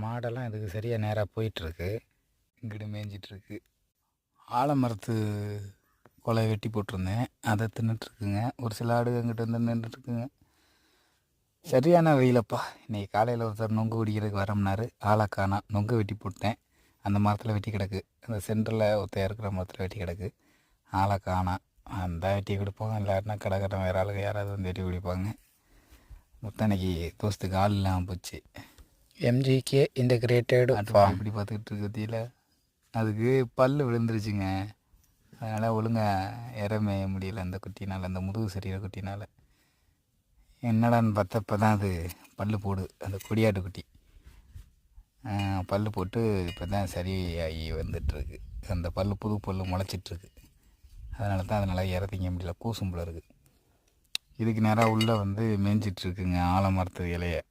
மாடெல்லாம் இதுக்கு சரியாக நேராக போயிட்டுருக்கு. இங்கிட்டு மேய்ஞ்சிட்ருக்கு. ஆலமரத்து கொலையை வெட்டி போட்டிருந்தேன், அதை தின்னுட்ருக்குங்க. ஒரு சில ஆடு அங்கிட்ட வந்து நின்றுட்டுருக்குங்க. சரியான வெயிலப்பா. இன்றைக்கி காலையில் ஒருத்தர் நொங்கு குடிக்கிறதுக்கு வரம்னாரு, ஆளை காணோம். நொங்கு வெட்டி போட்டேன், அந்த மரத்தில் வெட்டி கிடக்கு. அந்த சென்டரில் ஒருத்தர் இருக்கிற மரத்தில் வெட்டி கிடக்கு. ஆளை காணோம். அந்த வெட்டி கொடுப்போம், இல்லாட்டினா கடைக்காரன் வேறு ஆளுங்க யாராவது வந்து வெட்டி பிடிப்பாங்க. முத்தனைக்கு தோஸ்துக்கு ஆள் இல்லாமல் போச்சு. எம்ஜிகே இன்டகிரேட்டட் ஃபார்ம் இப்படி பார்த்துக்கிட்டு இருக்கிறதில் அதுக்கு பல் விழுந்துருச்சுங்க. அதனால் ஒழுங்காக இறமைய முடியல அந்த குட்டினால், அந்த முதுகு சரியிற குட்டினால். என்னடான்னு பார்த்தப்ப தான் அது பல் போடு, அந்த கொடியாட்டு குட்டி பல் போட்டு இப்போ தான் சரியாகி வந்துட்டுருக்கு. அந்த பல் புது பல் முளைச்சிட்ருக்கு. அதனால தான் அதனால் இறத்திங்க முடியல, கூசும் போல இருக்குது. இதுக்கு நேராக உள்ளே வந்து மேய்ஞ்சிட்ருக்குங்க ஆலமரத்து இலையை.